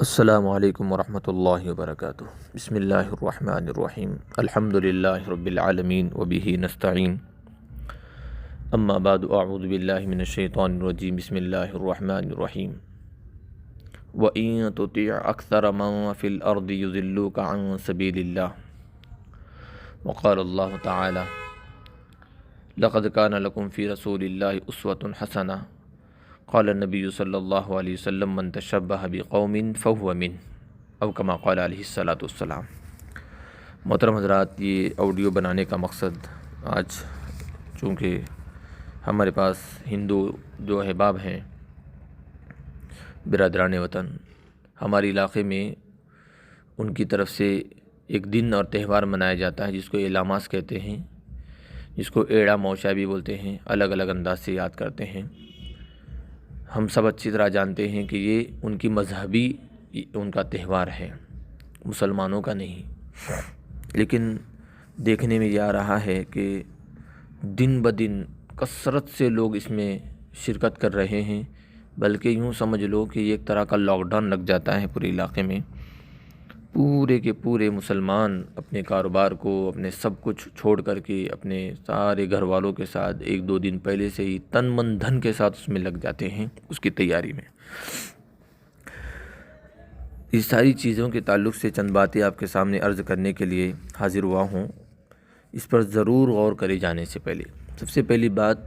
السلام علیکم ورحمۃ اللہ وبرکاتہ۔ بسم اللہ الرحمن الرحیم، الحمد للہ رب العالمین وبہ نستعین، اما بعد، اعوذ باللہ من الشیطان الرجیم، بسم اللہ الرحمن الرحیم۔ وَإِن تُطِعْ أَكْثَرَ مَن فِي الْأَرْضِ يُضِلُّوكَ عَن سَبِيلِ اللَّهِ وقال اللہ تعالی لقد كان لكم في رسول الله أسوة حسنة قال النبی صلی اللہ علیہ وسلم من تشبہ بقوم فهو من، او کما قال علیہ الصلاۃ والسلام۔ محترم حضرات، یہ آڈیو بنانے کا مقصد آج چونکہ ہمارے پاس ہندو جو احباب ہیں، برادران وطن، ہمارے علاقے میں ان کی طرف سے ایک دن اور تہوار منایا جاتا ہے جس کو ایلاماس کہتے ہیں، جس کو ایڑا موشا بھی بولتے ہیں، الگ الگ انداز سے یاد کرتے ہیں۔ ہم سب اچھی طرح جانتے ہیں کہ یہ ان کی مذہبی ان کا تہوار ہے، مسلمانوں کا نہیں، لیکن دیکھنے میں یہ آ رہا ہے کہ دن بدن کثرت سے لوگ اس میں شرکت کر رہے ہیں، بلکہ یوں سمجھ لو کہ یہ ایک طرح کا لاک ڈاؤن لگ جاتا ہے پورے علاقے میں۔ پورے کے پورے مسلمان اپنے کاروبار کو، اپنے سب کچھ چھوڑ کر کے، اپنے سارے گھر والوں کے ساتھ ایک دو دن پہلے سے ہی تن من دھن کے ساتھ اس میں لگ جاتے ہیں، اس کی تیاری میں۔ اس ساری چیزوں کے تعلق سے چند باتیں آپ کے سامنے عرض کرنے کے لیے حاضر ہوا ہوں۔ اس پر ضرور غور کرے جانے سے پہلے سب سے پہلی بات،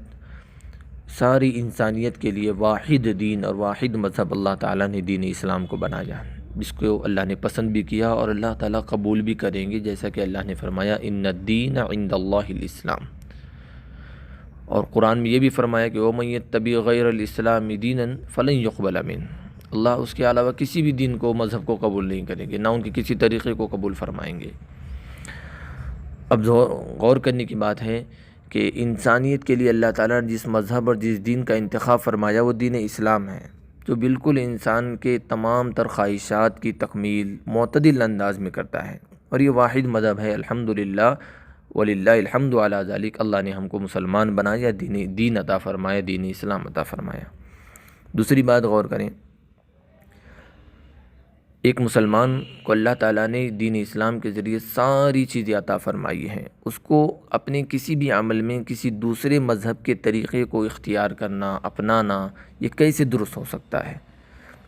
ساری انسانیت کے لیے واحد دین اور واحد مذہب اللہ تعالیٰ نے دین اسلام کو بنایا، جس کو اللہ نے پسند بھی کیا اور اللہ تعالیٰ قبول بھی کریں گے، جیسا کہ اللہ نے فرمایا ان الدین عند اللہ الاسلام۔ اور قرآن میں یہ بھی فرمایا کہ وَمَن يَتَّبِعْ غَيْرَ الْإِسْلَامِ دِينًا فَلَن يُقْبَلَ مِنْهُ۔ اللہ اس کے علاوہ کسی بھی دین کو، مذہب کو قبول نہیں کریں گے، نہ ان کے کسی طریقے کو قبول فرمائیں گے۔ اب غور کرنے کی بات ہے کہ انسانیت کے لیے اللہ تعالیٰ نے جس مذہب اور جس دین کا انتخاب فرمایا وہ دین اسلام ہے، جو بالکل انسان کے تمام تر خواہشات کی تکمیل معتدل انداز میں کرتا ہے، اور یہ واحد مذہب ہے۔ الحمدللہ وللہ الحمد علی ذالک، اللہ نے ہم کو مسلمان بنایا، دین عطا فرمایا، دین اسلام عطا فرمایا۔ دوسری بات غور کریں، ایک مسلمان کو اللہ تعالیٰ نے دین اسلام کے ذریعے ساری چیزیں عطا فرمائی ہیں، اس کو اپنے کسی بھی عمل میں کسی دوسرے مذہب کے طریقے کو اختیار کرنا، اپنانا، یہ کیسے درست ہو سکتا ہے؟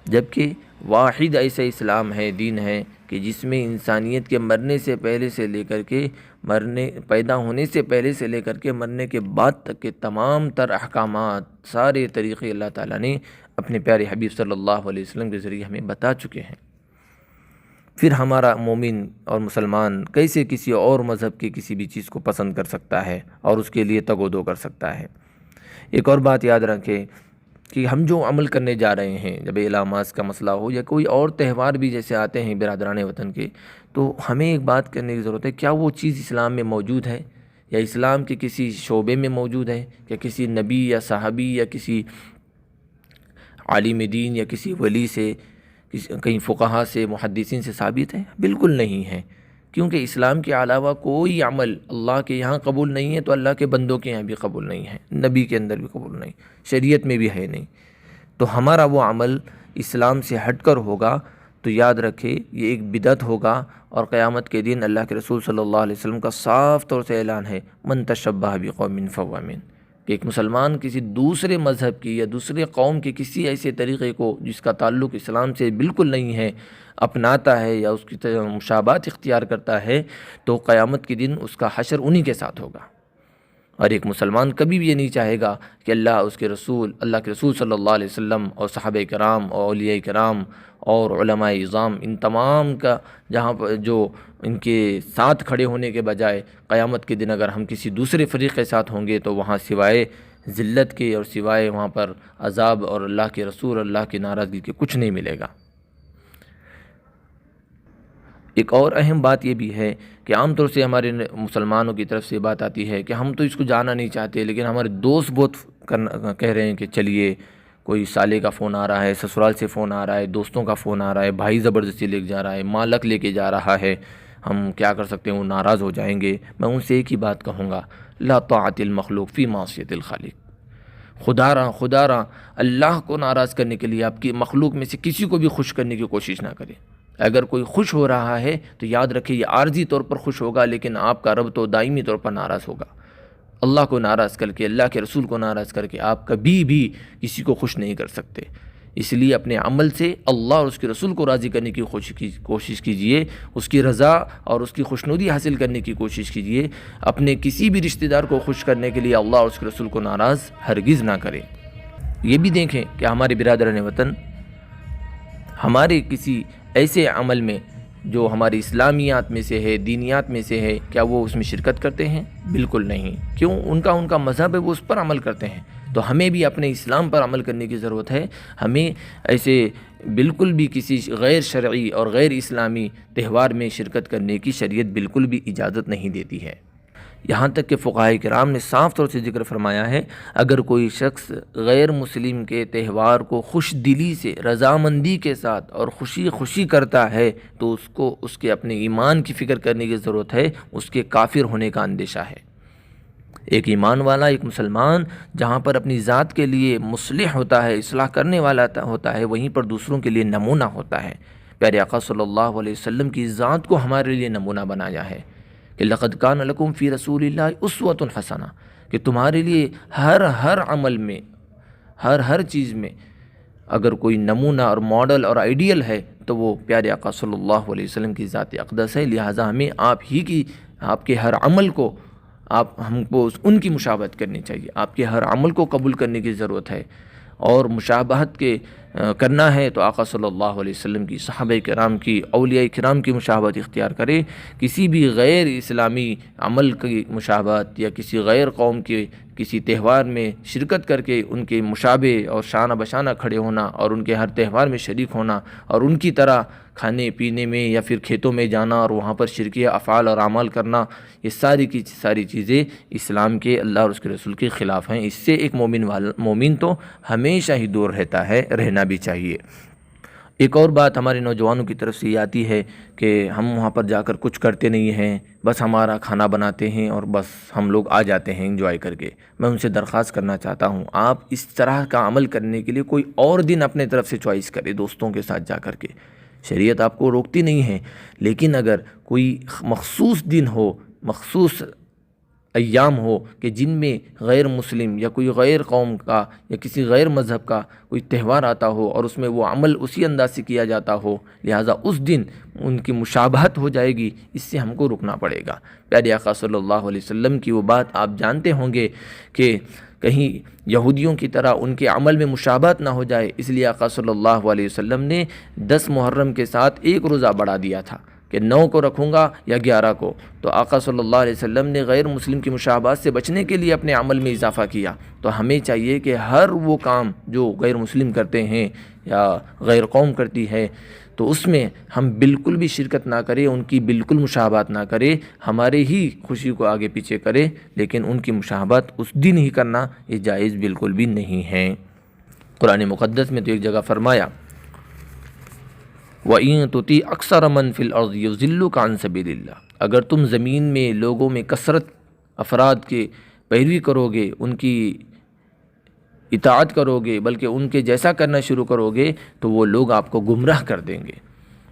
جبکہ واحد ایسا اسلام ہے، دین ہے کہ جس میں انسانیت کے مرنے سے پہلے سے لے کر کے پیدا ہونے سے پہلے سے لے کر کے مرنے کے بعد تک کے تمام تر احکامات، سارے طریقے اللہ تعالیٰ نے اپنے پیارے حبیب صلی اللہ علیہ وسلم کے ذریعے ہمیں بتا چکے ہیں۔ پھر ہمارا مومن اور مسلمان کیسے کسی اور مذہب کی کسی بھی چیز کو پسند کر سکتا ہے اور اس کے لیے تگ و دو کر سکتا ہے؟ ایک اور بات یاد رکھیں کہ ہم جو عمل کرنے جا رہے ہیں، جب اعلامات کا مسئلہ ہو یا کوئی اور تہوار بھی جیسے آتے ہیں برادران وطن کے، تو ہمیں ایک بات کرنے کی ضرورت ہے، کیا وہ چیز اسلام میں موجود ہے، یا اسلام کے کسی شعبے میں موجود ہے، یا کسی نبی یا صحابی یا کسی عالم دین یا کسی ولی سے، کہیں فقہا سے، محدثین سے ثابت ہے؟ بالکل نہیں ہے، کیونکہ اسلام کے علاوہ کوئی عمل اللہ کے یہاں قبول نہیں ہے، تو اللہ کے بندوں کے یہاں بھی قبول نہیں ہے، نبی کے اندر بھی قبول نہیں، شریعت میں بھی ہے نہیں۔ تو ہمارا وہ عمل اسلام سے ہٹ کر ہوگا تو یاد رکھے یہ ایک بدعت ہوگا، اور قیامت کے دن اللہ کے رسول صلی اللہ علیہ وسلم کا صاف طور سے اعلان ہے من تشبہ بقوم فہو من، کہ ایک مسلمان کسی دوسرے مذہب کی یا دوسرے قوم کے کسی ایسے طریقے کو جس کا تعلق اسلام سے بالکل نہیں ہے اپناتا ہے یا اس کی مشابہت اختیار کرتا ہے، تو قیامت کے دن اس کا حشر انہی کے ساتھ ہوگا۔ اور ایک مسلمان کبھی بھی یہ نہیں چاہے گا کہ اللہ کے رسول صلی اللہ علیہ وسلم اور صحابہ کرام اور اولیاء کرام اور علماء اعظام، ان تمام کا جہاں پر جو ان کے ساتھ کھڑے ہونے کے بجائے قیامت کے دن اگر ہم کسی دوسرے فریق کے ساتھ ہوں گے تو وہاں سوائے ذلت کے اور سوائے وہاں پر عذاب اور اللہ کے رسول، اللہ کی ناراضگی کے کچھ نہیں ملے گا۔ ایک اور اہم بات یہ بھی ہے کہ عام طور سے ہمارے مسلمانوں کی طرف سے بات آتی ہے کہ ہم تو اس کو جانا نہیں چاہتے، لیکن ہمارے دوست بہت کہہ رہے ہیں کہ چلیے، کوئی سالے کا فون آ رہا ہے، سسرال سے فون آ رہا ہے، دوستوں کا فون آ رہا ہے، بھائی زبردستی لے کے جا رہا ہے، مالک لے کے جا رہا ہے، ہم کیا کر سکتے ہیں؟ وہ ناراض ہو جائیں گے۔ میں ان سے ایک ہی بات کہوں گا، لا طاعت المخلوق فی معصیت الخالق۔ خدا را اللہ کو ناراض کرنے کے لیے آپ کی مخلوق میں سے کسی کو بھی خوش کرنے کی کوشش نہ کریں۔ اگر کوئی خوش ہو رہا ہے تو یاد رکھیں یہ عارضی طور پر خوش ہوگا، لیکن آپ کا رب تو دائمی طور پر ناراض ہوگا۔ اللہ کو ناراض کر کے، اللہ کے رسول کو ناراض کر کے آپ کبھی بھی کسی کو خوش نہیں کر سکتے۔ اس لیے اپنے عمل سے اللہ اور اس کے رسول کو راضی کرنے کی کوشش کیجئے، اس کی رضا اور اس کی خوشنودی حاصل کرنے کی کوشش کیجئے۔ اپنے کسی بھی رشتہ دار کو خوش کرنے کے لیے اللہ اور اس کے رسول کو ناراض ہرگز نہ کریں۔ یہ بھی دیکھیں کہ ہمارے برادران وطن ہمارے کسی ایسے عمل میں جو ہماری اسلامیات میں سے ہے، دینیات میں سے ہے، کیا وہ اس میں شرکت کرتے ہیں؟ بالکل نہیں۔ کیوں؟ ان کا مذہب ہے، وہ اس پر عمل کرتے ہیں۔ تو ہمیں بھی اپنے اسلام پر عمل کرنے کی ضرورت ہے۔ ہمیں ایسے بالکل بھی کسی غیر شرعی اور غیر اسلامی تہوار میں شرکت کرنے کی شریعت بالکل بھی اجازت نہیں دیتی ہے۔ یہاں تک کہ فقہائے کرام نے صاف طور سے ذکر فرمایا ہے، اگر کوئی شخص غیر مسلم کے تہوار کو خوش دلی سے، رضامندی کے ساتھ اور خوشی کرتا ہے تو اس کو اس کے اپنے ایمان کی فکر کرنے کی ضرورت ہے، اس کے کافر ہونے کا اندیشہ ہے۔ ایک ایمان والا، ایک مسلمان جہاں پر اپنی ذات کے لیے مصلح ہوتا ہے، اصلاح کرنے والا ہوتا ہے، وہیں پر دوسروں کے لیے نمونہ ہوتا ہے۔ پیارے آقا صلی اللہ علیہ وسلم کی ذات کو ہمارے لیے نمونہ بنایا ہے کہ لقد کان لکم فی رسول اللہ اسوۃ حسنہ، کہ تمہارے لیے ہر عمل میں، ہر چیز میں اگر کوئی نمونہ اور ماڈل اور آئیڈیل ہے تو وہ پیارے آقا صلی اللہ علیہ وسلم کی ذات اقدس ہے۔ لہٰذا ہمیں آپ کے ہر عمل کو ہم کو ان کی مشابہت کرنی چاہیے، آپ کے ہر عمل کو قبول کرنے کی ضرورت ہے۔ اور مشابہت کے کرنا ہے تو آقا صلی اللہ علیہ وسلم کی، صحابہ کرام کی، اولیاء کرام کی مشابہت اختیار کرے۔ کسی بھی غیر اسلامی عمل کی مشابہت یا کسی غیر قوم کے کسی تہوار میں شرکت کر کے ان کے مشابہ اور شانہ بشانہ کھڑے ہونا اور ان کے ہر تہوار میں شریک ہونا اور ان کی طرح کھانے پینے میں یا پھر کھیتوں میں جانا اور وہاں پر شرکیہ افعال اور اعمال کرنا، یہ ساری کی ساری چیزیں اسلام کے، اللہ اور اس کے رسول کے خلاف ہیں۔ اس سے ایک مومن تو ہمیشہ ہی دور رہنا بھی چاہیے۔ ایک اور بات ہمارے نوجوانوں کی طرف سے یہ آتی ہے کہ ہم وہاں پر جا کر کچھ کرتے نہیں ہیں، بس ہمارا کھانا بناتے ہیں اور بس ہم لوگ آ جاتے ہیں انجوائے کر کے۔ میں ان سے درخواست کرنا چاہتا ہوں، آپ اس طرح کا عمل کرنے کے لیے کوئی اور دن اپنے طرف سے چوائس کریں دوستوں کے ساتھ جا کر کے۔ شریعت آپ کو روکتی نہیں ہے، لیکن اگر کوئی مخصوص دن ہو، مخصوص ایام ہو کہ جن میں غیر مسلم یا کوئی غیر قوم کا یا کسی غیر مذہب کا کوئی تہوار آتا ہو اور اس میں وہ عمل اسی انداز سے کیا جاتا ہو، لہٰذا اس دن ان کی مشابہت ہو جائے گی، اس سے ہم کو رکنا پڑے گا۔ پیارے آقا صلی اللہ علیہ وسلم کی وہ بات آپ جانتے ہوں گے کہ کہیں یہودیوں کی طرح ان کے عمل میں مشابہت نہ ہو جائے، اس لیے آقا صلی اللہ علیہ وسلم نے 10 محرم کے ساتھ ایک روزہ بڑھا دیا تھا کہ 9 کو رکھوں گا یا 11 کو۔ تو آقا صلی اللہ علیہ وسلم نے غیر مسلم کی مشابہت سے بچنے کے لیے اپنے عمل میں اضافہ کیا۔ تو ہمیں چاہیے کہ ہر وہ کام جو غیر مسلم کرتے ہیں یا غیر قوم کرتی ہے تو اس میں ہم بالکل بھی شرکت نہ کریں، ان کی بالکل مشابہت نہ کریں، ہمارے ہی خوشی کو آگے پیچھے کریں، لیکن ان کی مشابہت اس دن ہی کرنا یہ جائز بالکل بھی نہیں ہے۔ قرآن مقدس میں تو ایک جگہ فرمایا وَإِن تُطِیعْ أَکْثَرَ مَنْ فِی الْأَرْضِ یُضِلُّکَ عَن سَبِیلِ اللّٰہ، اگر تم زمین میں لوگوں میں کثرت افراد کے پیروی کرو گے، ان کی اطاعت کرو گے، بلکہ ان کے جیسا کرنا شروع کرو گے تو وہ لوگ آپ کو گمراہ کر دیں گے۔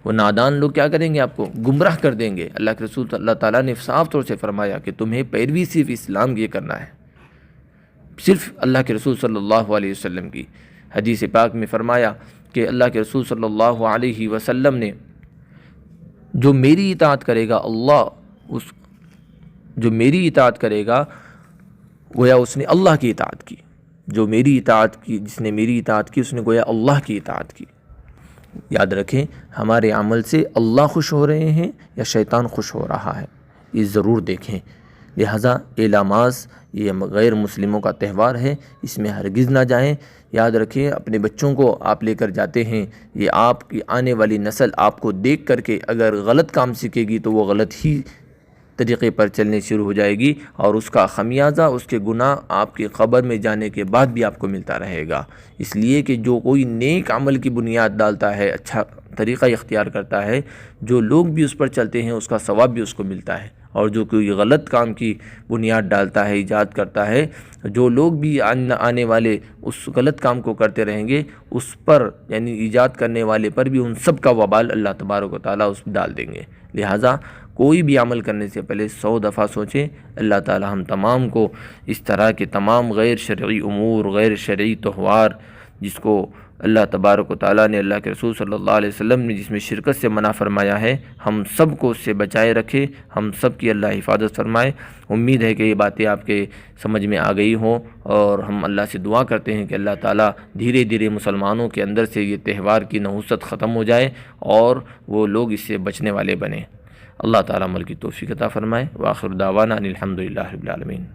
وہ نادان لوگ کیا کریں گے؟ آپ کو گمراہ کر دیں گے۔ اللہ کے رسول اللہ تعالیٰ نے صاف طور سے فرمایا کہ تمہیں پیروی صرف اسلام کی کرنا ہے، صرف اللہ کے رسول صلی اللہ علیہ وسلم کی۔ حدیث پاک میں فرمایا کہ اللہ کے رسول صلی اللہ علیہ وسلم نے جو میری اطاعت کرے گا، جو میری اطاعت کرے گا گویا اس نے اللہ کی اطاعت کی، جو میری اطاعت کی، جس نے میری اطاعت کی اس نے گویا اللہ کی اطاعت کی۔ یاد رکھیں ہمارے عمل سے اللہ خوش ہو رہے ہیں یا شیطان خوش ہو رہا ہے، یہ ضرور دیکھیں۔ لہٰذا اعلاماز یہ غیر مسلموں کا تہوار ہے، اس میں ہرگز نہ جائیں۔ یاد رکھیں اپنے بچوں کو آپ لے کر جاتے ہیں، یہ آپ کی آنے والی نسل آپ کو دیکھ کر کے اگر غلط کام سیکھے گی تو وہ غلط ہی طریقے پر چلنے شروع ہو جائے گی، اور اس کا خمیازہ، اس کے گناہ آپ کی قبر میں جانے کے بعد بھی آپ کو ملتا رہے گا۔ اس لیے کہ جو کوئی نیک عمل کی بنیاد ڈالتا ہے، اچھا طریقہ اختیار کرتا ہے، جو لوگ بھی اس پر چلتے ہیں اس کا ثواب بھی اس کو ملتا ہے، اور جو کوئی غلط کام کی بنیاد ڈالتا ہے، ایجاد کرتا ہے، جو لوگ بھی آنے والے اس غلط کام کو کرتے رہیں گے، اس پر یعنی ایجاد کرنے والے پر بھی ان سب کا وبال اللہ تبارک و تعالیٰ اس ڈال دیں گے۔ لہٰذا کوئی بھی عمل کرنے سے پہلے 100 دفعہ سوچیں۔ اللہ تعالیٰ ہم تمام کو اس طرح کے تمام غیر شرعی امور، غیر شرعی تہوار، جس کو اللہ تبارک و تعالیٰ نے، اللہ کے رسول صلی اللہ علیہ وسلم نے جس میں شرکت سے منع فرمایا ہے، ہم سب کو اس سے بچائے رکھے، ہم سب کی اللہ حفاظت فرمائے۔ امید ہے کہ یہ باتیں آپ کے سمجھ میں آ گئی ہوں، اور ہم اللہ سے دعا کرتے ہیں کہ اللہ تعالیٰ دھیرے دھیرے مسلمانوں کے اندر سے یہ تہوار کی نحوست ختم ہو جائے اور وہ لوگ اس سے بچنے والے بنیں۔ اللہ تعالیٰ عمل کی توفیق عطا فرمائے۔ وآخر دعوانا ان الحمد للہ رب العالمین۔